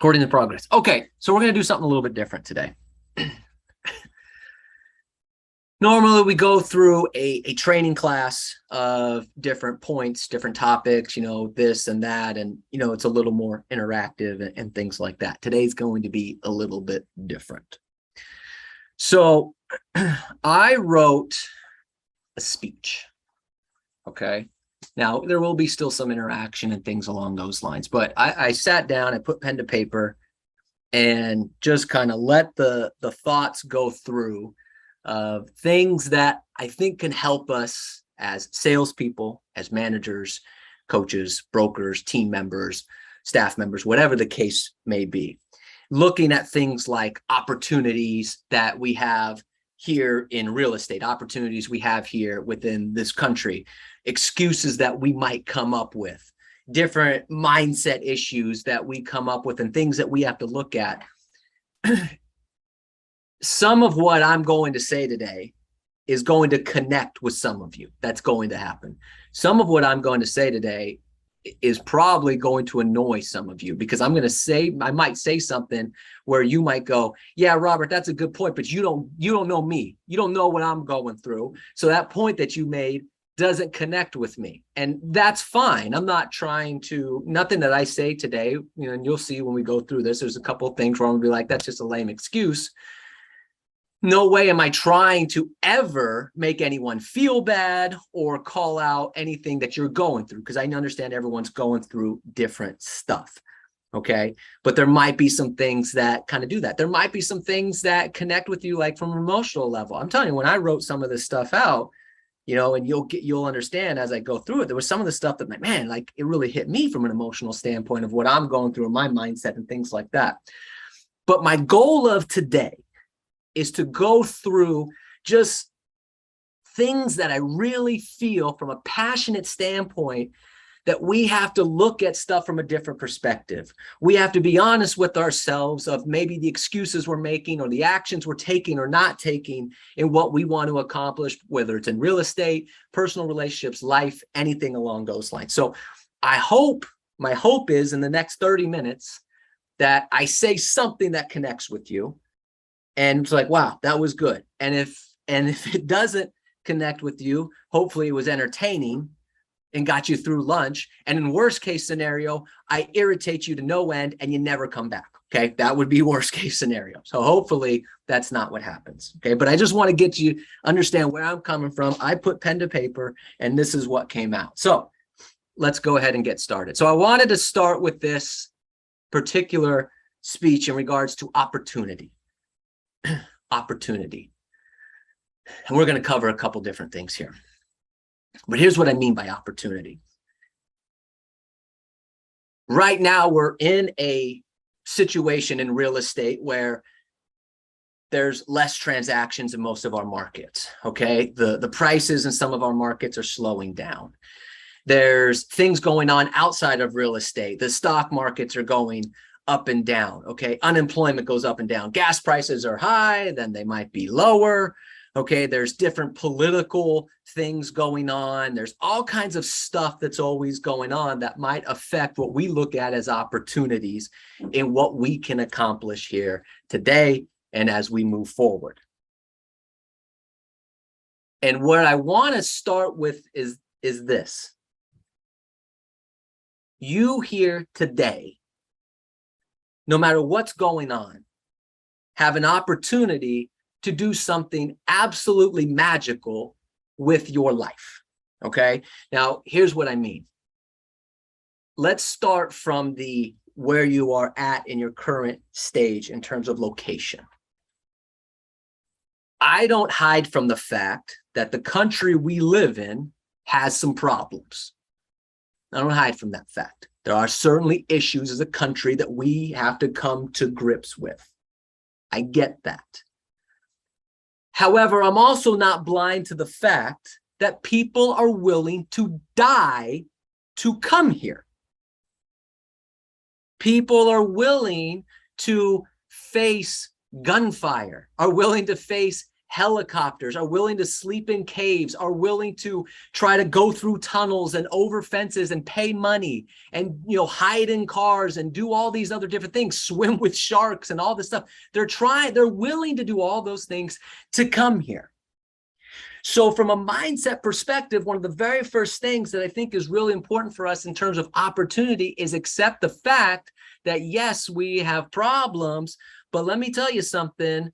According to progress. Okay, so we're going to do something a little bit different today. Normally, we go through a training class of different points, different topics, this and that, and, it's a little more interactive and things like that. Today's going to be a little bit different. So I wrote a speech, okay? Now, there will be still some interaction and things along those lines, but I sat down, I put pen to paper, and just kind of let the thoughts go through of things that I think can help us as salespeople, as managers, coaches, brokers, team members, staff members, whatever the case may be. Looking at things like opportunities that we have here in real estate, opportunities we have here within this country, excuses that we might come up with, different mindset issues that we come up with, and things that we have to look at. Some of what I'm going to say today is going to connect with some of you. That's going to happen. Some of what I'm going to say today is probably going to annoy some of you, because I might say something where you might go, yeah, Robert, that's a good point, but you don't know me. You don't know what I'm going through. So that point that you made doesn't connect with me. And that's fine. I'm not trying to, nothing that I say today, and you'll see when we go through this, there's a couple of things where I'm gonna be like, that's just a lame excuse. No way am I trying to ever make anyone feel bad or call out anything that you're going through, because I understand everyone's going through different stuff. Okay. But there might be some things that kind of do that. There might be some things that connect with you, like from an emotional level. I'm telling you, when I wrote some of this stuff out, and you'll understand as I go through it, there was some of the stuff that, man, like it really hit me from an emotional standpoint of what I'm going through in my mindset and things like that. But my goal of today is to go through just things that I really feel from a passionate standpoint, that we have to look at stuff from a different perspective. We have to be honest with ourselves of maybe the excuses we're making or the actions we're taking or not taking in what we want to accomplish, whether it's in real estate, personal relationships, life, anything along those lines. So my hope is in the next 30 minutes that I say something that connects with you. And it's like, wow, that was good. And if it doesn't connect with you, hopefully it was entertaining and got you through lunch. And in worst case scenario, I irritate you to no end and you never come back. Okay. That would be worst case scenario. So hopefully that's not what happens. Okay. But I just want to get you understand where I'm coming from. I put pen to paper and this is what came out. So let's go ahead and get started. So I wanted to start with this particular speech in regards to opportunity. Opportunity. And we're going to cover a couple different things here. But here's what I mean by opportunity. Right now, we're in a situation in real estate where there's less transactions in most of our markets. Okay. The prices in some of our markets are slowing down. There's things going on outside of real estate. The stock markets are going up and down. Okay. Unemployment goes up and down. Gas prices are high, then they might be lower. Okay. There's different political things going on. There's all kinds of stuff that's always going on that might affect what we look at as opportunities in what we can accomplish here today and as we move forward. And what I want to start with is this. You here today, no matter what's going on, have an opportunity to do something absolutely magical with your life. Okay. Now, here's what I mean. Let's start from where you are at in your current stage in terms of location. I don't hide from the fact that the country we live in has some problems. I don't hide from that fact. There are certainly issues as a country that we have to come to grips with. I get that. However, I'm also not blind to the fact that people are willing to die to come here. People are willing to face gunfire, are willing to face helicopters, are willing to sleep in caves, are willing to try to go through tunnels and over fences and pay money and, hide in cars and do all these other different things, swim with sharks and all this stuff. They're willing to do all those things to come here. So from a mindset perspective, one of the very first things that I think is really important for us in terms of opportunity is accept the fact that, yes, we have problems, but let me tell you something,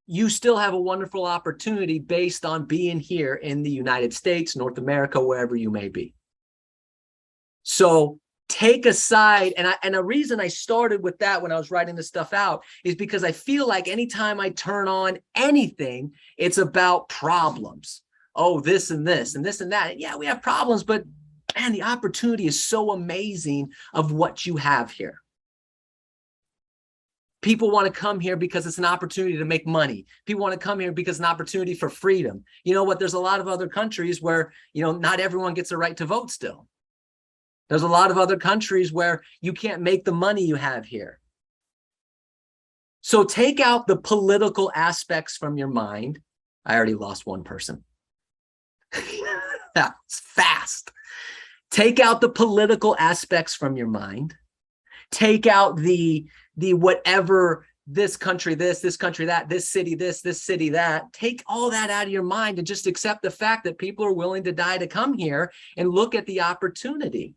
you still have a wonderful opportunity based on being here in the United States, North America, wherever you may be. So take aside, and a reason I started with that when I was writing this stuff out is because I feel like anytime I turn on anything, it's about problems. Oh, this and this and this and that. Yeah, we have problems, but man, the opportunity is so amazing of what you have here. People want to come here because it's an opportunity to make money. People want to come here because it's an opportunity for freedom. You know what? There's a lot of other countries where, not everyone gets a right to vote still. There's a lot of other countries where you can't make the money you have here. So take out the political aspects from your mind. I already lost one person. That's fast. Take out the political aspects from your mind. Take out the whatever, this country this country that, this city this city that. Take all that out of your mind and just accept the fact that people are willing to die to come here and look at the opportunity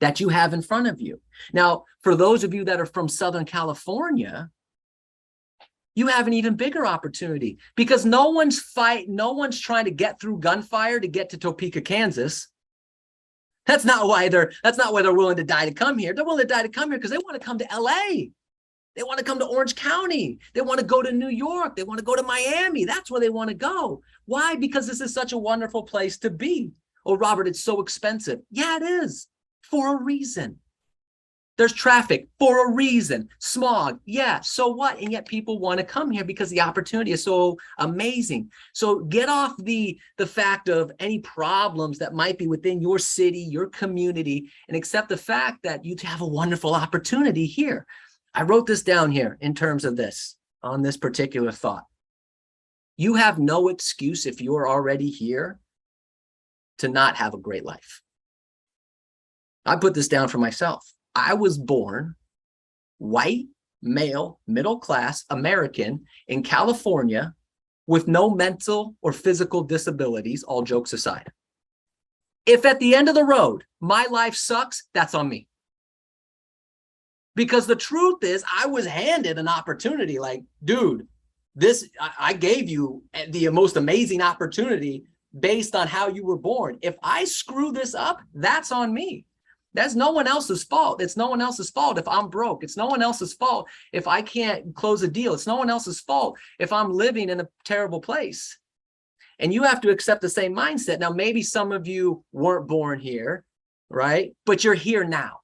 that you have in front of you. Now, for those of you that are from Southern California, you have an even bigger opportunity because no one's trying to get through gunfire to get to Topeka, Kansas. That's not why they're willing to die to come here. They're willing to die to come here because they want to come to LA. They want to come to Orange County. They want to go to New York. They want to go to Miami. That's where they want to go. Why? Because this is such a wonderful place to be. Oh, Robert, it's so expensive. Yeah, it is. For a reason. There's traffic for a reason. Smog, yeah, so what? And yet people want to come here because the opportunity is so amazing. So get off the fact of any problems that might be within your city, your community, and accept the fact that you have a wonderful opportunity here. I wrote this down here in terms of this, on this particular thought. You have no excuse if you're already here to not have a great life. I put this down for myself. I was born white, male, middle class, American in California with no mental or physical disabilities, all jokes aside. If at the end of the road, my life sucks, that's on me. Because the truth is, I was handed an opportunity like, dude, I gave you the most amazing opportunity based on how you were born. If I screw this up, that's on me. That's no one else's fault. It's no one else's fault if I'm broke. It's no one else's fault if I can't close a deal. It's no one else's fault if I'm living in a terrible place. And you have to accept the same mindset. Now, maybe some of you weren't born here, right? But you're here now.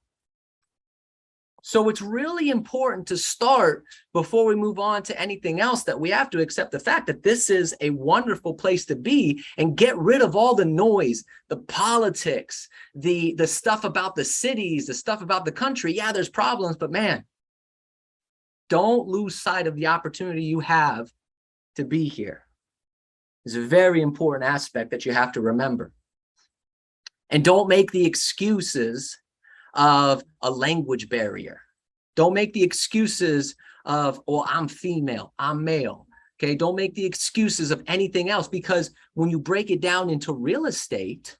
So it's really important to start before we move on to anything else that we have to accept the fact that this is a wonderful place to be and get rid of all the noise, the politics, the stuff about the cities, the stuff about the country. Yeah, there's problems, but man, don't lose sight of the opportunity you have to be here. It's a very important aspect that you have to remember. And don't make the excuses of a language barrier. Don't make the excuses of, oh, I'm female, I'm male. Okay, don't make the excuses of anything else, because when you break it down into real estate,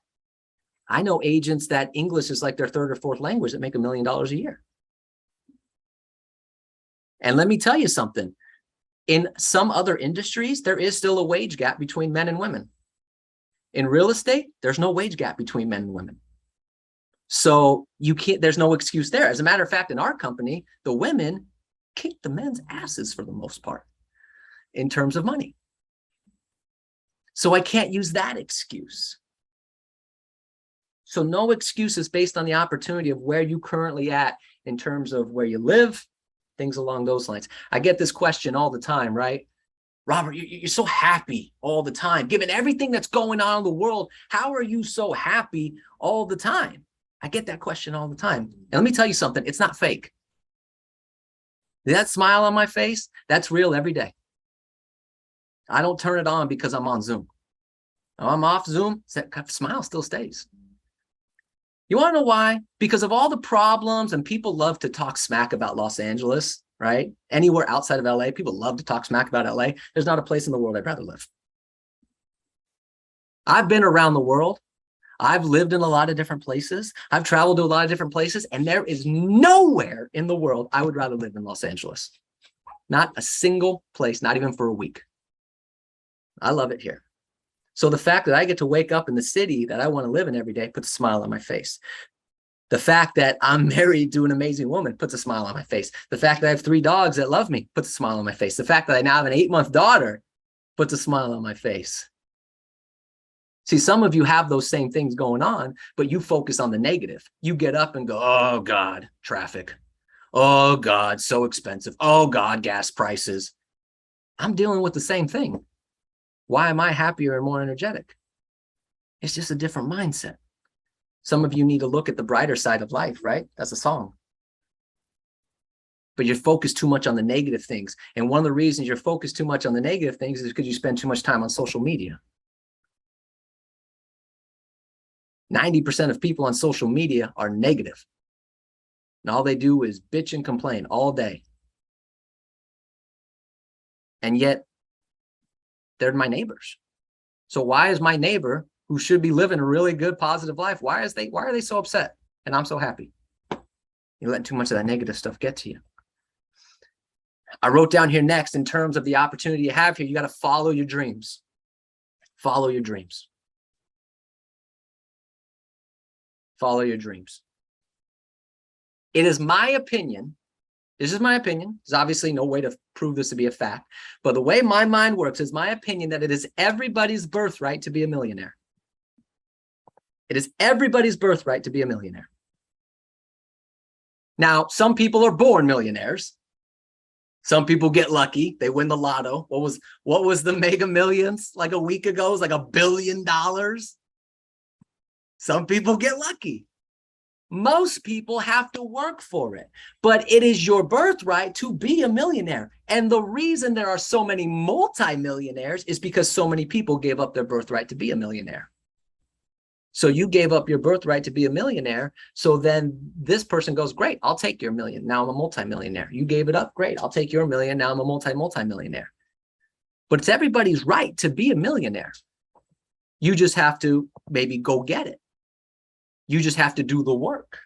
I know agents that English is like their third or fourth language that make $1 million a year. And let me tell you something. In some other industries, there is still a wage gap between men and women. In real estate, there's no wage gap between men and women. So there's no excuse there. As a matter of fact, in our company, the women kick the men's asses for the most part in terms of money. So I can't use that excuse. So no excuses based on the opportunity of where you currently at in terms of where you live, things along those lines. I get this question all the time, right? Robert, you're so happy all the time. Given everything that's going on in the world, how are you so happy all the time? I get that question all the time. And let me tell you something, it's not fake. That smile on my face, that's real every day. I don't turn it on because I'm on Zoom. I'm off Zoom, that smile still stays. You want to know why? Because of all the problems, and people love to talk smack about Los Angeles, right? Anywhere outside of LA, people love to talk smack about LA. There's not a place in the world I'd rather live. I've been around the world. I've lived in a lot of different places. I've traveled to a lot of different places, and there is nowhere in the world I would rather live than Los Angeles. Not a single place, not even for a week. I love it here. So the fact that I get to wake up in the city that I want to live in every day puts a smile on my face. The fact that I'm married to an amazing woman puts a smile on my face. The fact that I have 3 dogs that love me puts a smile on my face. The fact that I now have an 8-month daughter puts a smile on my face. See, some of you have those same things going on, but you focus on the negative. You get up and go, oh God, traffic. Oh God, so expensive. Oh God, gas prices. I'm dealing with the same thing. Why am I happier and more energetic? It's just a different mindset. Some of you need to look at the brighter side of life, right? That's a song. But you're focused too much on the negative things. And one of the reasons you're focused too much on the negative things is because you spend too much time on social media. 90% of people on social media are negative. And all they do is bitch and complain all day. And yet, they're my neighbors. So why is my neighbor, who should be living a really good, positive life, why are they so upset? And I'm so happy. You're letting too much of that negative stuff get to you. I wrote down here next, in terms of the opportunity you have here, you got to follow your dreams. Follow your dreams. Follow your dreams. It is my opinion. This is my opinion. There's obviously no way to prove this to be a fact. But the way my mind works is my opinion that it is everybody's birthright to be a millionaire. It is everybody's birthright to be a millionaire. Now, some people are born millionaires. Some people get lucky. They win the lotto. What was the Mega Millions like a week ago? It was like $1 billion. Some people get lucky. Most people have to work for it, but it is your birthright to be a millionaire. And the reason there are so many multimillionaires is because so many people gave up their birthright to be a millionaire. So you gave up your birthright to be a millionaire. So then this person goes, great, I'll take your million. Now I'm a multimillionaire. You gave it up. Great. I'll take your million. Now I'm a multimillionaire. But it's everybody's right to be a millionaire. You just have to maybe go get it. You just have to do the work.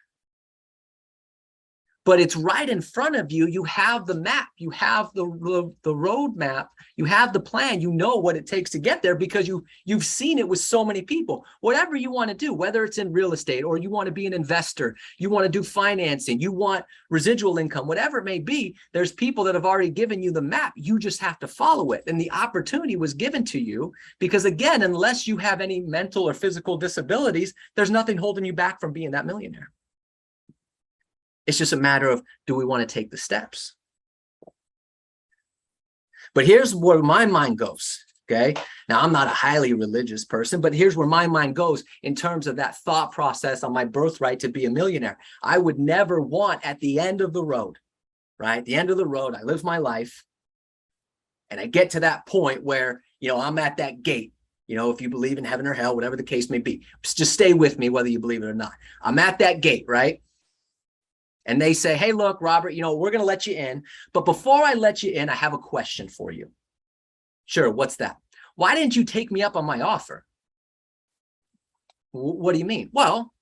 But it's right in front of you. You have the map. You have the road map. You have the plan. You know what it takes to get there because you've seen it with so many people. Whatever you want to do, whether it's in real estate or you want to be an investor, you want to do financing, you want residual income, whatever it may be, there's people that have already given you the map. You just have to follow it. And the opportunity was given to you because, again, unless you have any mental or physical disabilities, there's nothing holding you back from being that millionaire. It's just a matter of, do we want to take the steps? But here's where my mind goes, okay? Now, I'm not a highly religious person, but here's where my mind goes in terms of that thought process on my birthright to be a millionaire. I would never want at the end of the road, right? At the end of the road, I live my life, and I get to that point where, I'm at that gate. If you believe in heaven or hell, whatever the case may be, just stay with me whether you believe it or not. I'm at that gate, right? And they say, hey, look, Robert, we're going to let you in. But before I let you in, I have a question for you. Sure, what's that? Why didn't you take me up on my offer? What do you mean? Well,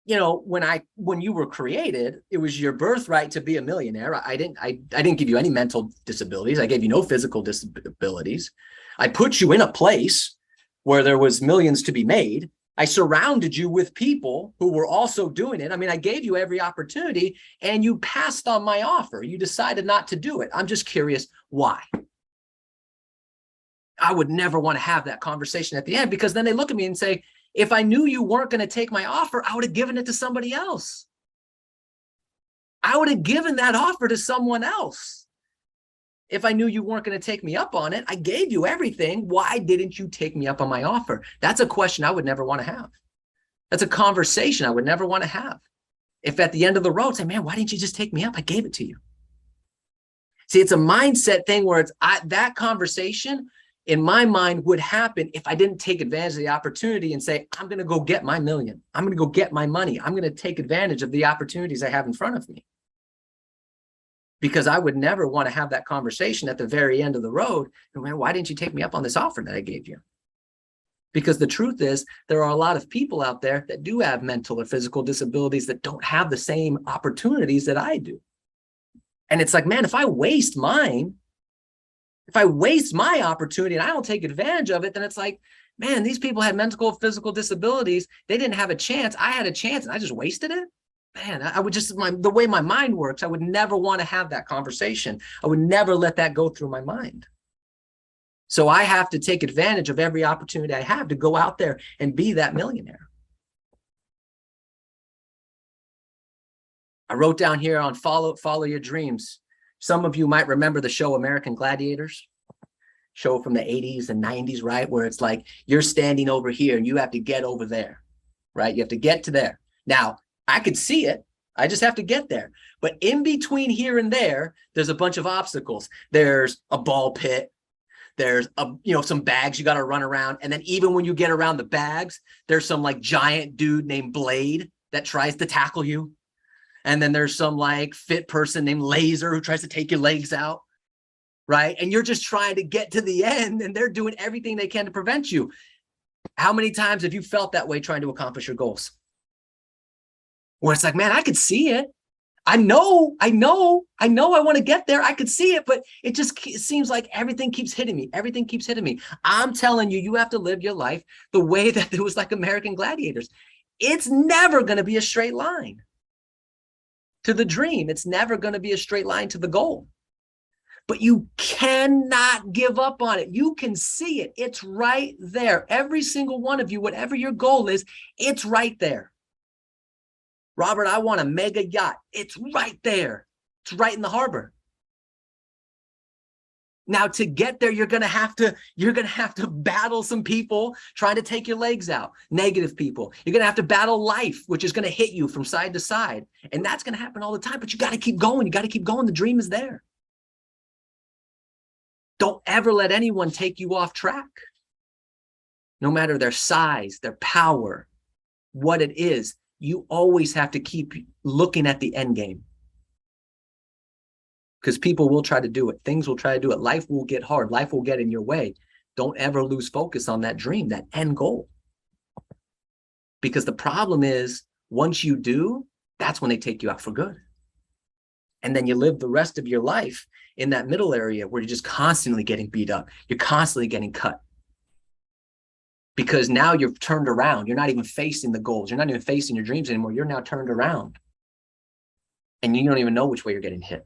when you were created, it was your birthright to be a millionaire. I didn't give you any mental disabilities. I gave you no physical disabilities. I put you in a place where there was millions to be made. I surrounded you with people who were also doing it. I mean, I gave you every opportunity and you passed on my offer. You decided not to do it. I'm just curious why. I would never want to have that conversation at the end because then they look at me and say, if I knew you weren't going to take my offer, I would have given it to somebody else. I would have given that offer to someone else. If I knew you weren't going to take me up on it, I gave you everything. Why didn't you take me up on my offer? That's a question I would never want to have. That's a conversation I would never want to have. If at the end of the road, say, man, why didn't you just take me up? I gave it to you. See, it's a mindset thing where that conversation in my mind would happen if I didn't take advantage of the opportunity and say, I'm going to go get my million. I'm going to go get my money. I'm going to take advantage of the opportunities I have in front of me. Because I would never want to have that conversation at the very end of the road. And, man, why didn't you take me up on this offer that I gave you? Because the truth is, there are a lot of people out there that do have mental or physical disabilities that don't have the same opportunities that I do. And it's like, man, if I waste my opportunity and I don't take advantage of it, then it's like, man, these people had mental or physical disabilities. They didn't have a chance. I had a chance and I just wasted it. Man, I would just, the way my mind works, I would never want to have that conversation. I would never let that go through my mind. So I have to take advantage of every opportunity I have to go out there and be that millionaire. I wrote down here on follow your dreams. Some of you might remember the show American Gladiators, show from the 80s and 90s, right? Where it's like you're standing over here and you have to get over there, right? You have to get to there. Now, I could see it. I just have to get there. But in between here and there, there's a bunch of obstacles. There's a ball pit. There's some bags you got to run around. And then even when you get around the bags, there's some like giant dude named Blade that tries to tackle you. And then there's some like fit person named Laser who tries to take your legs out, right? And you're just trying to get to the end and they're doing everything they can to prevent you. How many times have you felt that way trying to accomplish your goals? Where it's like, man, I could see it. I know I want to get there. I could see it, but it seems like everything keeps hitting me. Everything keeps hitting me. I'm telling you, you have to live your life the way that it was like American Gladiators. It's never going to be a straight line to the dream. It's never going to be a straight line to the goal. But you cannot give up on it. You can see it. It's right there. Every single one of you, whatever your goal is, it's right there. Robert, I want a mega yacht. It's right there. It's right in the harbor. Now, to get there, you're gonna have to battle some people trying to take your legs out, negative people. You're gonna have to battle life, which is gonna hit you from side to side. And that's gonna happen all the time, but you gotta keep going. You gotta keep going. The dream is there. Don't ever let anyone take you off track. No matter their size, their power, what it is, you always have to keep looking at the end game. Because people will try to do it. Things will try to do it. Life will get hard. Life will get in your way. Don't ever lose focus on that dream, that end goal. Because the problem is, once you do, that's when they take you out for good. And then you live the rest of your life in that middle area where you're just constantly getting beat up. You're constantly getting cut. Because now you're turned around. You're not even facing the goals. You're not even facing your dreams anymore. You're now turned around. And you don't even know which way you're getting hit.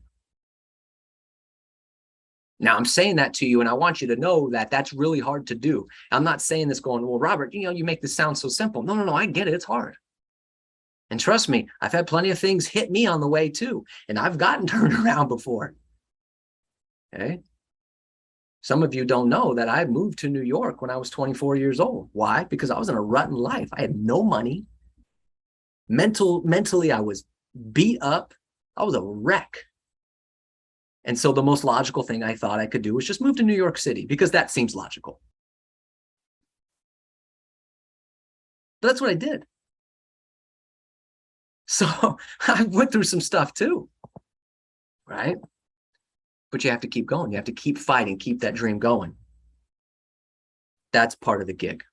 Now, I'm saying that to you, and I want you to know that that's really hard to do. I'm not saying this going, well, Robert, you make this sound so simple. No, I get it. It's hard. And trust me, I've had plenty of things hit me on the way too. And I've gotten turned around before. Okay. Some of you don't know that I moved to New York when I was 24 years old. Why? Because I was in a rut in life. I had no money. Mentally, I was beat up. I was a wreck. And so the most logical thing I thought I could do was just move to New York City because that seems logical. But that's what I did. So I went through some stuff too, right? But you have to keep going. You have to keep fighting, keep that dream going. That's part of the gig.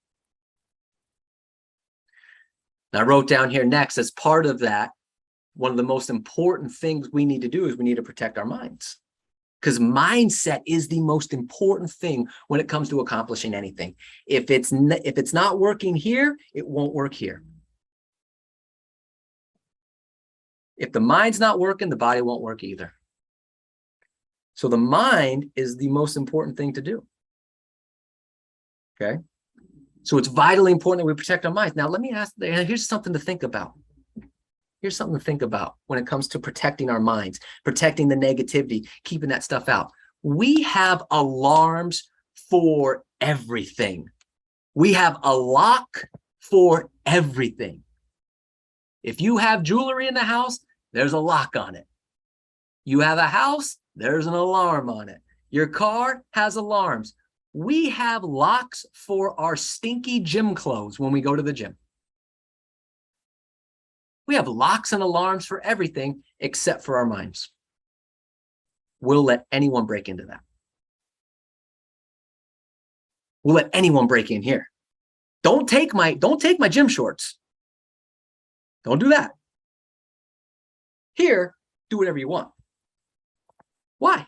Now, I wrote down here next, as part of that, one of the most important things we need to do is we need to protect our minds. Because mindset is the most important thing when it comes to accomplishing anything. If it's not working here, it won't work here. If the mind's not working, the body won't work either. So the mind is the most important thing to do. Okay. So it's vitally important that we protect our minds. Now, let me ask, here's something to think about. Here's something to think about when it comes to protecting our minds, protecting the negativity, keeping that stuff out. We have alarms for everything. We have a lock for everything. If you have jewelry in the house, there's a lock on it. You have a house, There's an alarm on it. Your car has alarms. We have locks for our stinky gym clothes when we go to the gym. We have locks and alarms for everything except for our minds. We'll let anyone break into that. We'll let anyone break in here. Don't take my gym shorts. Don't do that. Here, do whatever you want. Why?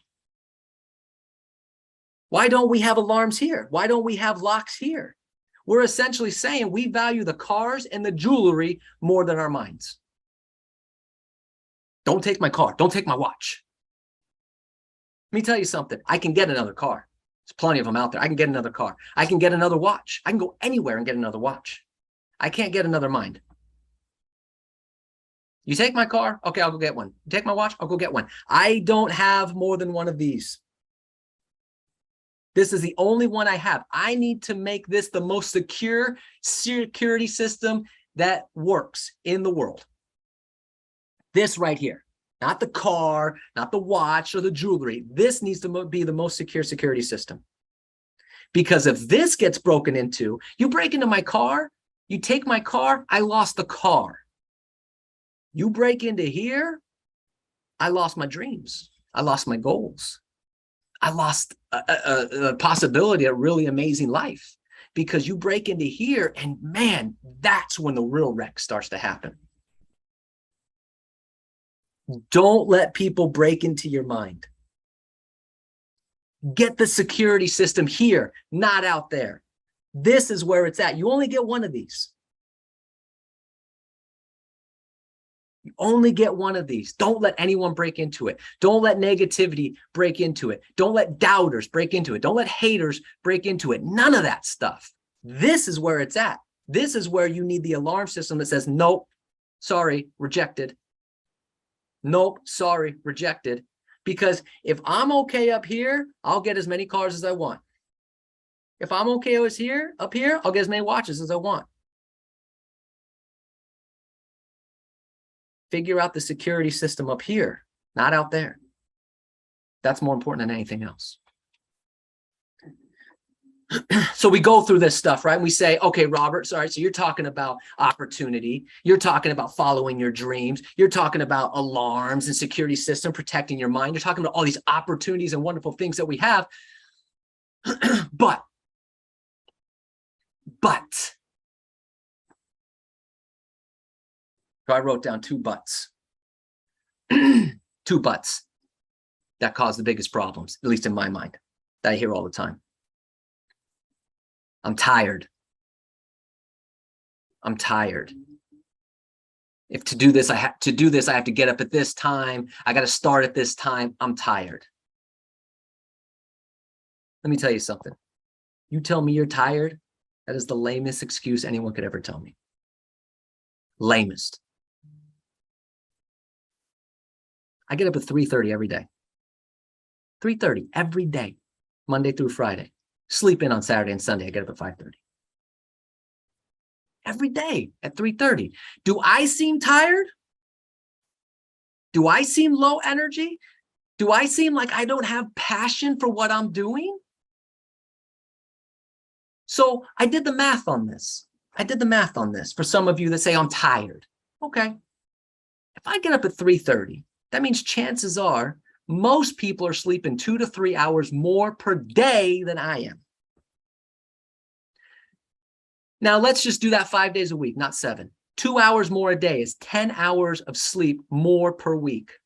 Why don't we have alarms here? Why don't we have locks here? We're essentially saying we value the cars and the jewelry more than our minds. Don't take my car. Don't take my watch. Let me tell you something. I can get another car. There's plenty of them out there. I can get another car. I can get another watch. I can go anywhere and get another watch. I can't get another mind. You take my car? Okay, I'll go get one. You take my watch? I'll go get one. I don't have more than one of these. This is the only one I have. I need to make this the most secure security system that works in the world. This right here, not the car, not the watch or the jewelry. This needs to be the most secure security system. Because if this gets broken into, you break into my car, you take my car, I lost the car. You break into here, I lost my dreams. I lost my goals. I lost a possibility of a really amazing life because you break into here and man, that's when the real wreck starts to happen. Don't let people break into your mind. Get the security system here, not out there. This is where it's at. You only get one of these. You only get one of these. Don't let anyone break into it. Don't let negativity break into it. Don't let doubters break into it. Don't let haters break into it. None of that stuff. This is where it's at. This is where you need the alarm system that says, nope, sorry, rejected. Nope, sorry, rejected. Because if I'm okay up here, I'll get as many cars as I want. If I'm okay up here, I'll get as many watches as I want. Figure out the security system up here, not out there. That's more important than anything else. So we go through this stuff, right? And we say, okay, Robert, sorry, so you're talking about opportunity. You're talking about following your dreams. You're talking about alarms and security system, protecting your mind. You're talking about all these opportunities and wonderful things that we have. But so I wrote down two buts. Two buts that cause the biggest problems, at least in my mind, that I hear all the time. I'm tired. I'm tired. If to do this, I have to get up at this time. I got to start at this time. I'm tired. Let me tell you something. You tell me you're tired, that is the lamest excuse anyone could ever tell me. Lamest. I get up at 3:30 every day. 3:30 every day, Monday through Friday. Sleep in on Saturday and Sunday. I get up at 5:30. Every day at 3:30. Do I seem tired? Do I seem low energy? Do I seem like I don't have passion for what I'm doing? So I did the math on this. For some of you that say I'm tired. Okay. If I get up at 3:30, that means chances are most people are sleeping 2 to 3 hours more per day than I am. Now let's just do that 5 days a week, not 7. 2 hours more a day is 10 hours of sleep more per week.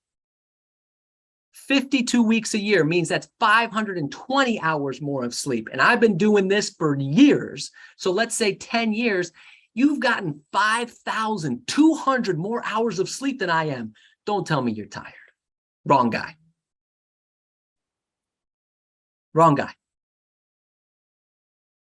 52 weeks a year means that's 520 hours more of sleep. And I've been doing this for years. So let's say 10 years, you've gotten 5,200 more hours of sleep than I am. Don't tell me you're tired. Wrong guy. Wrong guy.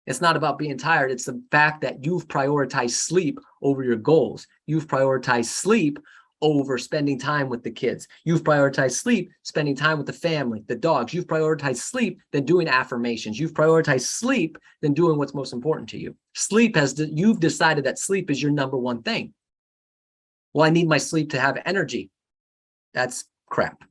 It's not about being tired. It's the fact that you've prioritized sleep over your goals. You've prioritized sleep over spending time with the kids. You've prioritized sleep, spending time with the family, the dogs. You've prioritized sleep than doing affirmations. You've prioritized sleep than doing what's most important to you. You've decided that sleep is your number one thing. Well, I need my sleep to have energy. That's crap.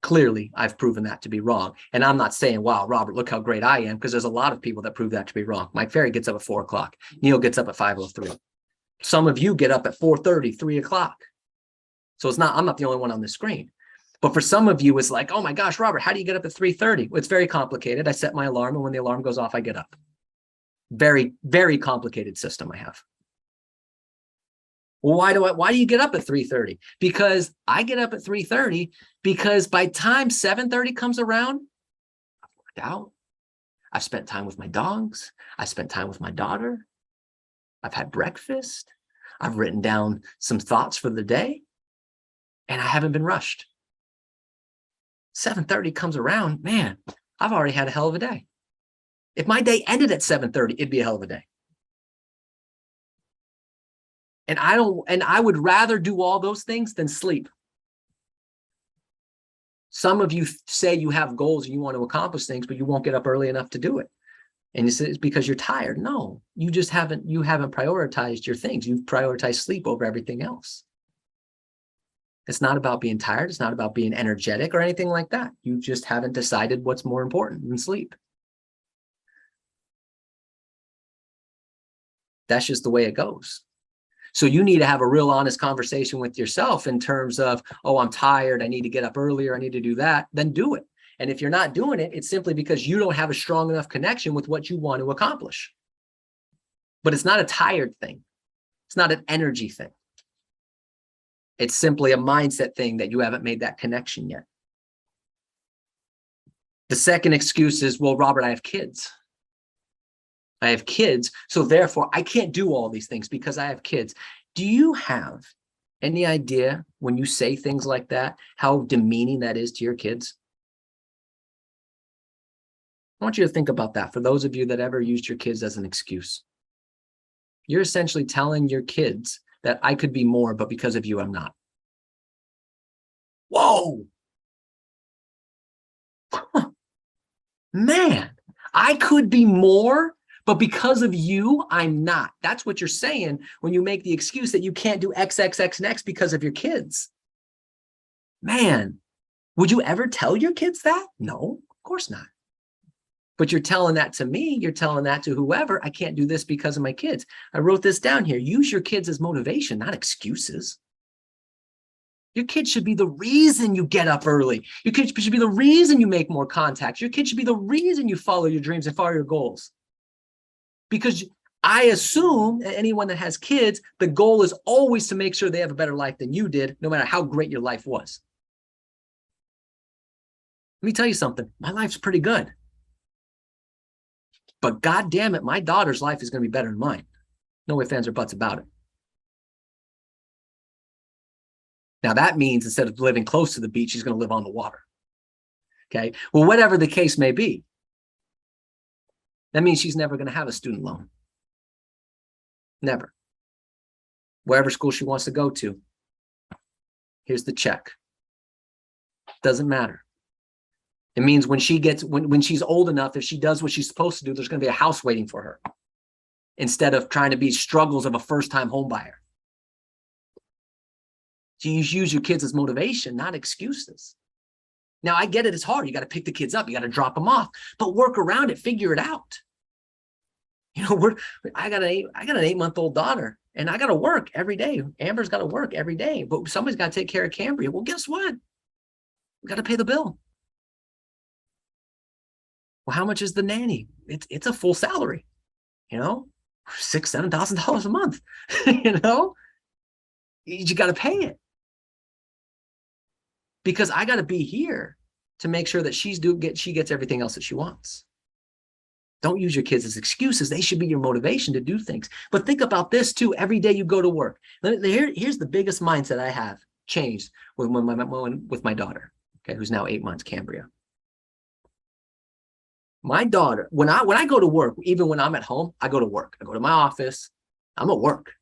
Clearly, I've proven that to be wrong. And I'm not saying, wow, Robert, look how great I am, because there's a lot of people that prove that to be wrong. Mike Ferry gets up at 4 o'clock. Neil gets up at 5:03. Some of you get up at 4:30, 3 o'clock. So I'm not the only one on the screen. But for some of you, it's like, oh my gosh, Robert, how do you get up at 3:30? Well, it's very complicated. I set my alarm, and when the alarm goes off, I get up. Very, very complicated system I have. Well, why do you get up at 3:30? Because I get up at 3:30 because by time 7:30 comes around, I've worked out. I've spent time with my dogs. I spent time with my daughter. I've had breakfast. I've written down some thoughts for the day, and I haven't been rushed. 7:30 comes around, man, I've already had a hell of a day. If my day ended at 7:30, it'd be a hell of a day. And I would rather do all those things than sleep. Some of you say you have goals and you want to accomplish things, but you won't get up early enough to do it. And you say it's because you're tired. No, you haven't prioritized your things. You've prioritized sleep over everything else. It's not about being tired. It's not about being energetic or anything like that. You just haven't decided what's more important than sleep. That's just the way it goes. So you need to have a real honest conversation with yourself in terms of, oh, I'm tired. I need to get up earlier. I need to do that. Then do it. And if you're not doing it, it's simply because you don't have a strong enough connection with what you want to accomplish. But it's not a tired thing. It's not an energy thing. It's simply a mindset thing that you haven't made that connection yet. The second excuse is, well, Robert, I have kids. I have kids, so therefore I can't do all these things because I have kids. Do you have any idea when you say things like that, how demeaning that is to your kids? I want you to think about that for those of you that ever used your kids as an excuse. You're essentially telling your kids that I could be more, but because of you, I'm not. Whoa! Man, I could be more, but because of you, I'm not. That's what you're saying when you make the excuse that you can't do XXX next because of your kids. Man, would you ever tell your kids that? No, of course not. But you're telling that to me. You're telling that to whoever. I can't do this because of my kids. I wrote this down here. Use your kids as motivation, not excuses. Your kids should be the reason you get up early. Your kids should be the reason you make more contacts. Your kids should be the reason you follow your dreams and follow your goals. Because I assume that anyone that has kids, the goal is always to make sure they have a better life than you did, no matter how great your life was. Let me tell you something. My life's pretty good. But God damn it, my daughter's life is going to be better than mine. No ifs, ands, or buts about it. Now that means instead of living close to the beach, she's going to live on the water. Okay. Well, whatever the case may be, that means she's never going to have a student loan. Never. Wherever school she wants to go to, here's the check. Doesn't matter. It means when she's old enough, if she does what she's supposed to do, there's going to be a house waiting for her instead of trying to be struggles of a first-time home buyer. So you use your kids as motivation, not excuses. Now, I get it. It's hard. You got to pick the kids up. You got to drop them off, but work around it. Figure it out. You know, I got an 8-month-old daughter, and I got to work every day. Amber's got to work every day, but somebody's got to take care of Cambria. Well, guess what? We got to pay the bill. Well, how much is the nanny? It's a full salary, you know, $6,000-7,000 a month. You know, you got to pay it. Because I got to be here to make sure that she gets everything else that she wants. Don't use your kids as excuses. They should be your motivation to do things. But think about this too. Every day you go to work. Here's the biggest mindset I have changed with my daughter, okay, who's now 8 months, Cambria. My daughter, when I go to work, even when I'm at home, I go to work. I go to my office. I'm at work.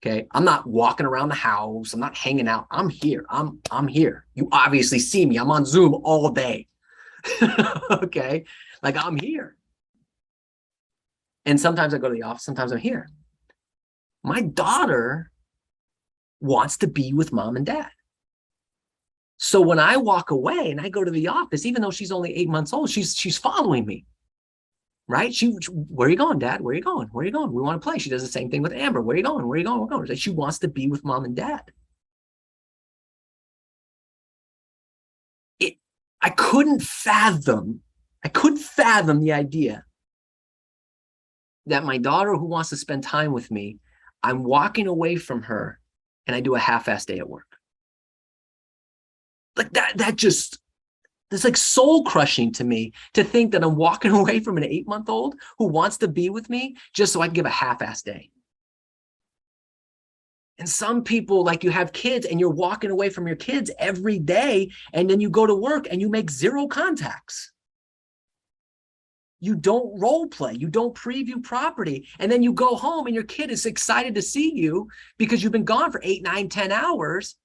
Okay, I'm not walking around the house. I'm not hanging out. I'm here. I'm here. You obviously see me. I'm on Zoom all day. Okay, like I'm here. And sometimes I go to the office. Sometimes I'm here. My daughter wants to be with mom and dad. So when I walk away and I go to the office, even though she's only 8 months old, she's following me, right? Where are you going, Dad? Where are you going? Where are you going? We want to play. She does the same thing with Amber. Where are you going? Where are you going? We're going. She wants to be with Mom and Dad. I couldn't fathom the idea that my daughter who wants to spend time with me, I'm walking away from her and I do a half-ass day at work. Like that's like soul crushing to me to think that I'm walking away from an 8-month-old who wants to be with me just so I can give a half-ass day. And some people, like, you have kids and you're walking away from your kids every day, and then you go to work and you make 0 contacts. You don't role play, you don't preview property, and then you go home and your kid is excited to see you because you've been gone for 8, 9, 10 hours.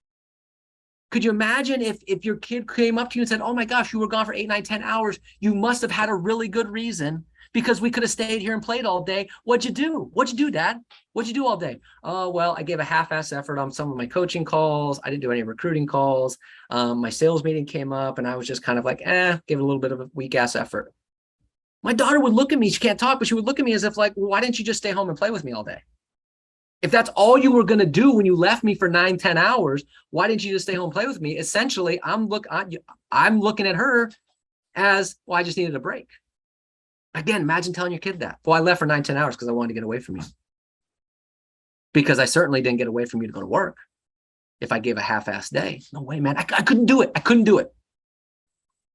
Could you imagine if your kid came up to you and said, oh my gosh, you were gone for 8, 9, 10 hours. You must have had a really good reason because we could have stayed here and played all day. What'd you do? What'd you do, Dad? What'd you do all day? Oh, well, I gave a half-ass effort on some of my coaching calls. I didn't do any recruiting calls. My sales meeting came up and I was just kind of like, give it a little bit of a weak-ass effort. My daughter would look at me. She can't talk, but she would look at me as if like, well, why didn't you just stay home and play with me all day? If that's all you were going to do when you left me for 9, 10 hours, why didn't you just stay home and play with me? Essentially, I'm looking at her as, well, I just needed a break. Again, imagine telling your kid that. Well, I left for 9, 10 hours because I wanted to get away from you. Because I certainly didn't get away from you to go to work if I gave a half-assed day. No way, man. I couldn't do it. I couldn't do it.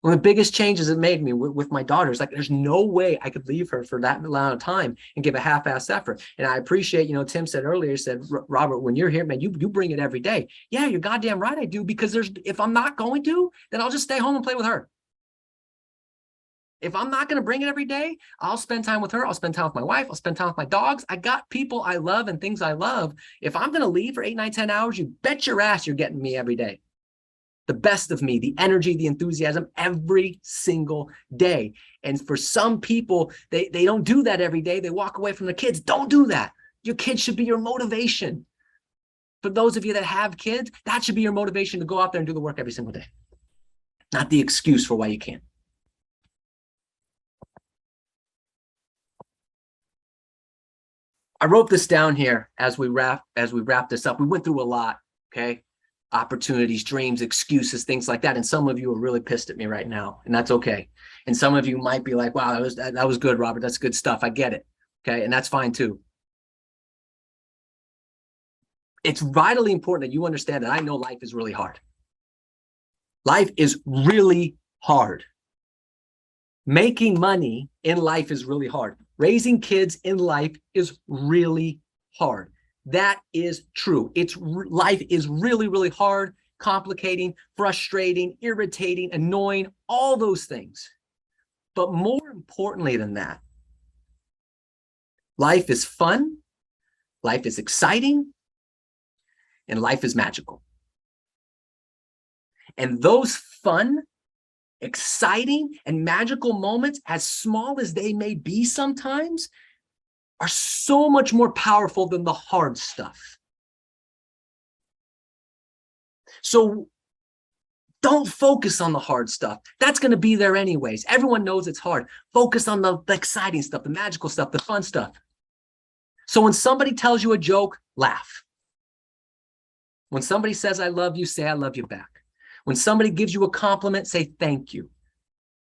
One of the biggest changes it made me with my daughters, like, there's no way I could leave her for that amount of time and give a half-assed effort. And I appreciate, Tim said earlier, said, Robert, when you're here, man, you bring it every day. Yeah, you're goddamn right I do, because if I'm not going to, then I'll just stay home and play with her. If I'm not going to bring it every day, I'll spend time with her. I'll spend time with my wife. I'll spend time with my dogs. I got people I love and things I love. If I'm going to leave for 8, 9, 10 hours, you bet your ass you're getting me every day. The best of me, the energy, the enthusiasm, every single day. And for some people, they don't do that every day. They walk away from their kids. Don't do that. Your kids should be your motivation. For those of you that have kids, that should be your motivation to go out there and do the work every single day. Not the excuse for why you can't. I wrote this down here as we wrap this up. We went through a lot, okay? Opportunities, dreams, excuses, things like that. And some of you are really pissed at me right now, and that's okay. And some of you might be like, wow, that was good, Robert. That's good stuff. I get it. Okay. And that's fine too. It's vitally important that you understand that I know life is really hard. Life is really hard. Making money in life is really hard. Raising kids in life is really hard. That is true. Life is really, really hard, complicating, frustrating, irritating, annoying, all those things. But more importantly than that, life is fun, life is exciting, and life is magical. And those fun, exciting, and magical moments, as small as they may be sometimes, are so much more powerful than the hard stuff. So don't focus on the hard stuff. That's going to be there anyways. Everyone knows it's hard. Focus on the exciting stuff, the magical stuff, the fun stuff. So when somebody tells you a joke, laugh. When somebody says, I love you, say, I love you back. When somebody gives you a compliment, say, thank you.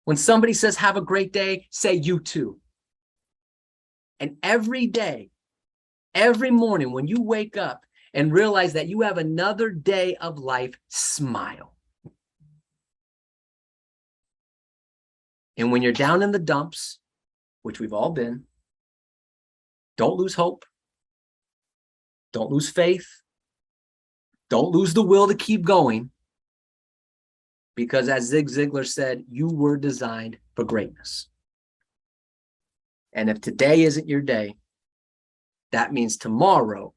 When somebody says, have a great day, say, you too. And every day, every morning, when you wake up and realize that you have another day of life, smile. And when you're down in the dumps, which we've all been, don't lose hope. Don't lose faith. Don't lose the will to keep going. Because as Zig Ziglar said, you were designed for greatness. And if today isn't your day, that means tomorrow,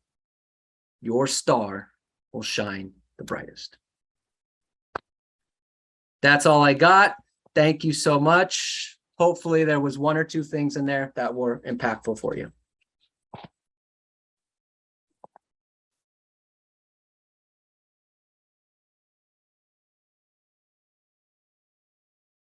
your star will shine the brightest. That's all I got. Thank you so much. Hopefully there was 1 or 2 things in there that were impactful for you.